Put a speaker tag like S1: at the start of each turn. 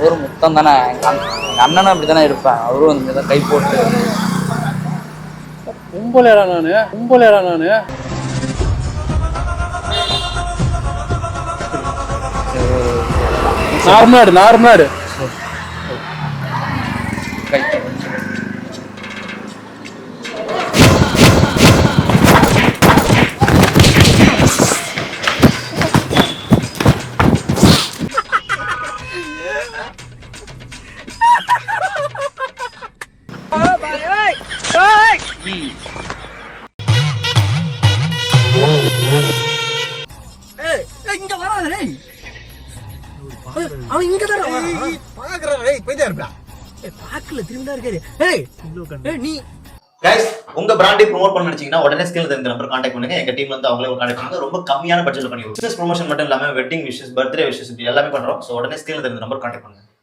S1: ஒரு முத்தம் தானே. எங்க அண்ணனும் அப்படித்தானே இருப்பேன். அவரும் இந்த மாதிரி கை போட்டு
S2: கும்பலேடா நானு நார்மலாடு
S1: கை
S3: இங்க வராதே. அவன் இங்க தான் பாக்குறான். போயிட்டே இருப்பா. பாக்கல திரும்பிதான் இருக்காரு. நீ
S4: கைஸ் உங்க பிராண்டை ப்ரோமோட் பண்ண நினைச்சீங்கன்னா உடனே ஸ்கிரீன்ல இந்த நம்பர் கான்டாக்ட் பண்ணுங்க. எங்க டீம்ல இருந்து அவங்களே கான்டாக்ட் பண்ணுங்க. ரொம்ப கம்மியான பட்ஜெட்ல பண்ணி பிசினஸ் ப்ரொமோஷன் மட்டும் இல்லாம வெட்டிங் விஷஸ், பர்த்டே விஷஸ் எல்லாமே பண்றோம். சோ உடனே ஸ்கிரீன்ல இந்த நம்பர் கான்டாக்ட் பண்ணுங்க.